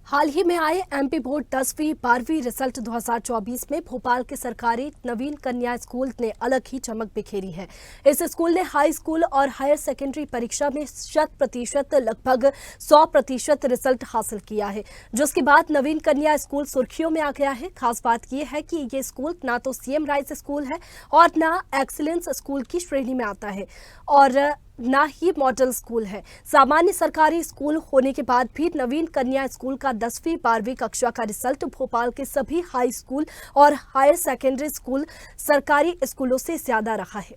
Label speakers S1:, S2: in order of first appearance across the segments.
S1: हाल ही में आए MP board 10वीं 12वीं रिजल्ट 2024 में भोपाल के सरकारी नवीन कन्या स्कूल ने अलग ही चमक बिखेरी है। इस स्कूल ने हाई स्कूल और हायर सेकेंडरी परीक्षा में 100% लगभग 100% रिजल्ट हासिल किया है, जिसके बाद नवीन कन्या स्कूल सुर्खियों में आ गया है। खास बात यह है कि ये स्कूल ना तो सीएम राइज स्कूल है और ना एक्सीलेंस स्कूल की श्रेणी में आता है और ना ही मॉडल स्कूल है। सामान्य सरकारी स्कूल होने के बाद भी नवीन कन्या स्कूल का 10वीं 12वीं कक्षा का रिजल्ट भोपाल के सभी हाई स्कूल और हायर सेकेंडरी स्कूल सरकारी स्कूलों से ज्यादा रहा है।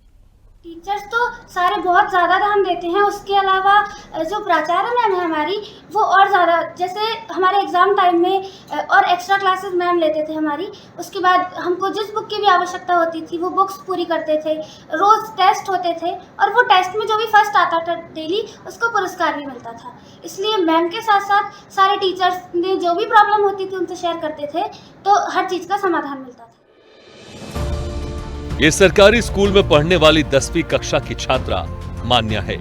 S2: टीचर्स तो सारे बहुत ज़्यादा ध्यान देते हैं, उसके अलावा जो प्राचार्य मैम है हमारी वो और ज़्यादा, जैसे हमारे एग्ज़ाम टाइम में और एक्स्ट्रा क्लासेस मैम लेते थे हमारी। उसके बाद हमको जिस बुक की भी आवश्यकता होती थी वो बुक्स पूरी करते थे। रोज़ टेस्ट होते थे और वो टेस्ट में जो भी फर्स्ट आता था डेली उसको पुरस्कार भी मिलता था। इसलिए मैम के साथ साथ सारे टीचर्स ने जो भी प्रॉब्लम होती थी उनसे शेयर करते थे, तो हर चीज़ का समाधान मिलता था।
S3: ये सरकारी स्कूल में पढ़ने वाली 10वीं कक्षा की छात्रा मान्या है।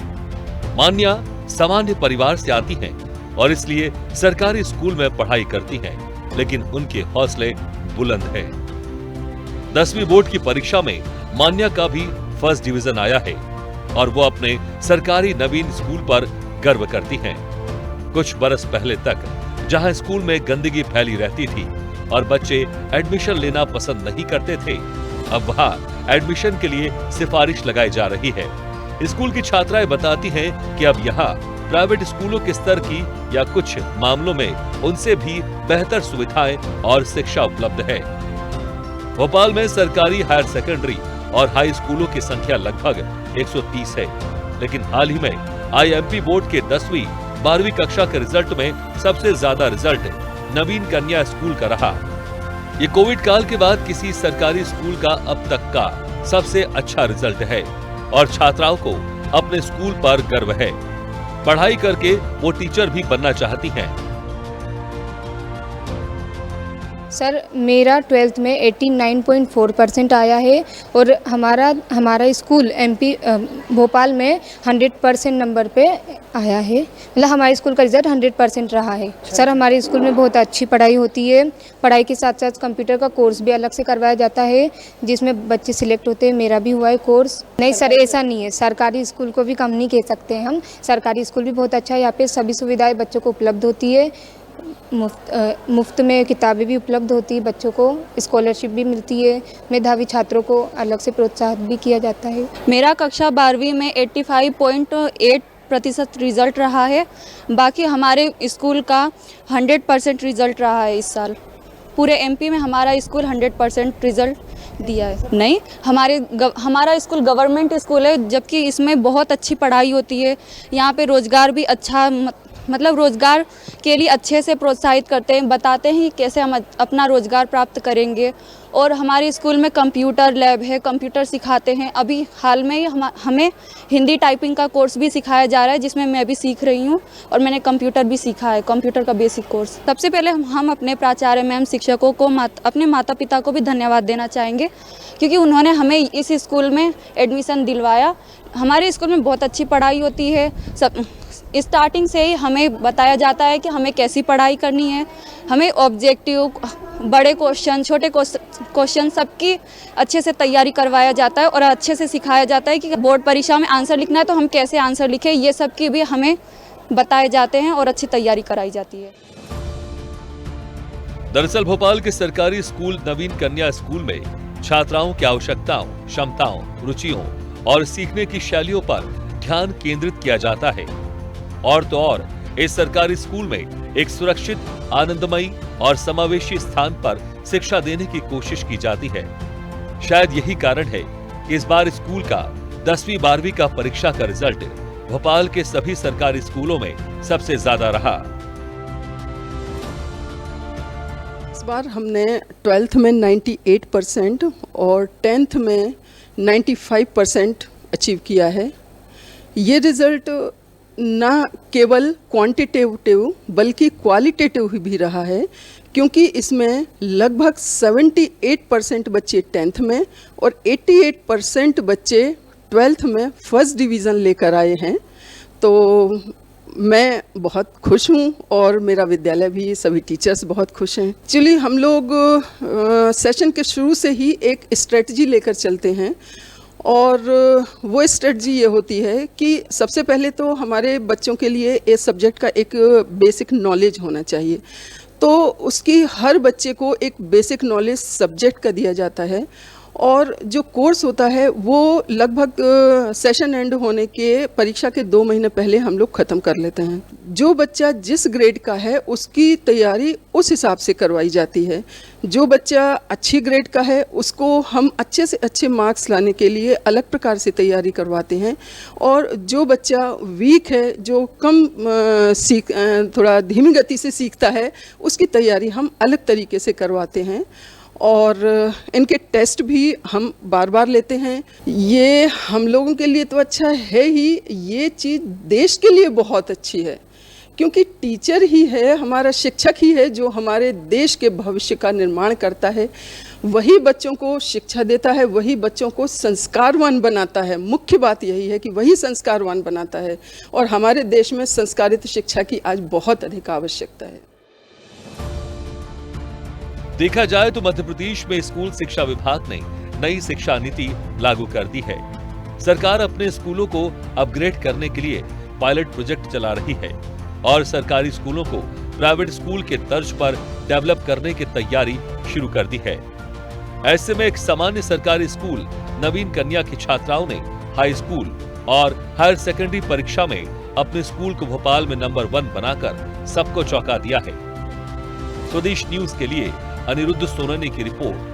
S3: मान्या सामान्य परिवार से आती हैं और इसलिए सरकारी स्कूल में पढ़ाई करती हैं, लेकिन उनके हौसले बुलंद हैं। 10वीं बोर्ड की परीक्षा में मान्या का भी फर्स्ट डिवीजन आया है और वो अपने सरकारी नवीन स्कूल पर गर्व करती हैं। कुछ बरस पहले तक जहां स्कूल में गंदगी फैली रहती थी और बच्चे एडमिशन लेना पसंद नहीं करते थे, अब वहां एडमिशन के लिए सिफारिश लगाई जा रही है। स्कूल की छात्राएं बताती हैं कि अब यहां प्राइवेट स्कूलों के स्तर की या कुछ मामलों में उनसे भी बेहतर सुविधाएं और शिक्षा उपलब्ध है। भोपाल में सरकारी हायर सेकेंडरी और हाई स्कूलों की संख्या लगभग 130 है, लेकिन हाल ही में आईएमपी बोर्ड के 10वीं 12वीं कक्षा के रिजल्ट में सबसे ज्यादा रिजल्ट नवीन कन्या स्कूल का रहा। ये कोविड काल के बाद किसी सरकारी स्कूल का अब तक का सबसे अच्छा रिजल्ट है और छात्राओं को अपने स्कूल पर गर्व है। पढ़ाई करके वो टीचर भी बनना चाहती हैं।
S4: सर, मेरा 12th में 89.4% आया है और हमारा स्कूल एमपी भोपाल में 100% नंबर पे आया है। मतलब हमारे स्कूल का रिजल्ट 100% रहा है। सर, हमारे स्कूल में बहुत अच्छी पढ़ाई होती है। पढ़ाई के साथ साथ कंप्यूटर का कोर्स भी अलग से करवाया जाता है, जिसमें बच्चे सिलेक्ट होते हैं। मेरा भी हुआ है कोर्स। नहीं सर, ऐसा नहीं है। सरकारी स्कूल को भी कम नहीं कह सकते हैं हम। सरकारी स्कूल भी बहुत अच्छा है। यहाँ पे सभी सुविधाएँ बच्चों को उपलब्ध होती है। मुफ्त में किताबें भी उपलब्ध होती है, बच्चों को स्कॉलरशिप भी मिलती है। मेधावी छात्रों को अलग से प्रोत्साहित भी किया जाता है।
S5: मेरा कक्षा 12वीं में 85.8% रिजल्ट रहा है। बाकी हमारे स्कूल का 100% रिजल्ट रहा है इस साल। पूरे एमपी में हमारा स्कूल 100% रिजल्ट दिया है। नहीं, हमारा स्कूल गवर्नमेंट स्कूल है, जबकि इसमें बहुत अच्छी पढ़ाई होती है। यहाँ पे रोज़गार भी अच्छा, मतलब रोज़गार के लिए अच्छे से प्रोत्साहित करते हैं, बताते हैं कैसे हम अपना रोज़गार प्राप्त करेंगे। और हमारे स्कूल में कंप्यूटर लैब है, कंप्यूटर सिखाते हैं। अभी हाल में ही हमें हिंदी टाइपिंग का कोर्स भी सिखाया जा रहा है, जिसमें मैं भी सीख रही हूँ और मैंने कंप्यूटर भी सीखा है, कंप्यूटर का बेसिक कोर्स। सबसे पहले हम अपने प्राचार्य मैम, शिक्षकों को, अपने माता पिता को भी धन्यवाद देना चाहेंगे, क्योंकि उन्होंने हमें इस स्कूल में एडमिशन दिलवाया। हमारे स्कूल में बहुत अच्छी पढ़ाई होती है। स्टार्टिंग से ही हमें बताया जाता है कि हमें कैसी पढ़ाई करनी है। हमें ऑब्जेक्टिव, बड़े क्वेश्चन, छोटे क्वेश्चन सबकी अच्छे से तैयारी करवाया जाता है और अच्छे से सिखाया जाता है कि बोर्ड परीक्षा में आंसर लिखना है तो हम कैसे आंसर लिखें। ये सब की भी हमें बताए जाते हैं और अच्छी तैयारी कराई जाती है।
S3: दरअसल भोपाल के सरकारी स्कूल नवीन कन्या स्कूल में छात्राओं की आवश्यकताओं, क्षमताओं, रुचियों और सीखने की शैलियों पर ध्यान केंद्रित किया जाता है। और तो और इस सरकारी स्कूल में एक सुरक्षित, आनंदमयी और समावेशी स्थान पर शिक्षा देने की कोशिश की जाती है। शायद यही कारण है कि इस बार स्कूल का 10वीं 12वीं का परीक्षा का रिजल्ट भोपाल के सभी सरकारी स्कूलों में सबसे ज्यादा रहा।
S6: इस बार हमने 12th में 98% और 10th में 95% अचीव किया है। ये रिजल्ट ना केवल क्वांटिटेटिव बल्कि क्वालिटेटिव भी रहा है, क्योंकि इसमें लगभग 78% बच्चे 10th में और 88% बच्चे 12th में फर्स्ट डिवीज़न लेकर आए हैं। तो मैं बहुत खुश हूँ और मेरा विद्यालय भी, सभी टीचर्स बहुत खुश हैं। एक्चुअली हम लोग सेशन के शुरू से ही एक स्ट्रेटजी लेकर चलते हैं और वो स्ट्रेटजी ये होती है कि सबसे पहले तो हमारे बच्चों के लिए इस सब्जेक्ट का एक बेसिक नॉलेज होना चाहिए। तो उसकी हर बच्चे को एक बेसिक नॉलेज सब्जेक्ट का दिया जाता है और जो कोर्स होता है वो लगभग सेशन एंड होने के परीक्षा के 2 महीने पहले हम लोग ख़त्म कर लेते हैं। जो बच्चा जिस ग्रेड का है उसकी तैयारी उस हिसाब से करवाई जाती है। जो बच्चा अच्छी ग्रेड का है उसको हम अच्छे से अच्छे मार्क्स लाने के लिए अलग प्रकार से तैयारी करवाते हैं और जो बच्चा वीक है, जो कम थोड़ा धीमी गति से सीखता है, उसकी तैयारी हम अलग तरीके से करवाते हैं और इनके टेस्ट भी हम बार बार लेते हैं। ये हम लोगों के लिए तो अच्छा है ही, ये चीज़ देश के लिए बहुत अच्छी है क्योंकि टीचर ही है, हमारा शिक्षक ही है जो हमारे देश के भविष्य का निर्माण करता है। वही बच्चों को शिक्षा देता है, वही बच्चों को संस्कारवान बनाता है। मुख्य बात यही है कि वही संस्कारवान बनाता है और हमारे देश में संस्कारित शिक्षा की आज बहुत अधिक आवश्यकता है।
S3: देखा जाए तो मध्य प्रदेश में स्कूल शिक्षा विभाग ने नई शिक्षा नीति लागू कर दी है। सरकार अपने स्कूलों को अपग्रेड करने के लिए पायलट प्रोजेक्ट चला रही है और सरकारी स्कूलों को प्राइवेट स्कूल के तर्ज पर डेवलप करने की तैयारी शुरू कर दी है। ऐसे में एक सामान्य सरकारी स्कूल नवीन कन्या की छात्राओं ने हाई स्कूल और हायर सेकेंडरी परीक्षा में अपने स्कूल को भोपाल में नंबर 1 बनाकर सबको चौंका दिया है। स्वदेश न्यूज के लिए अनिरुद्ध सोनने की रिपोर्ट।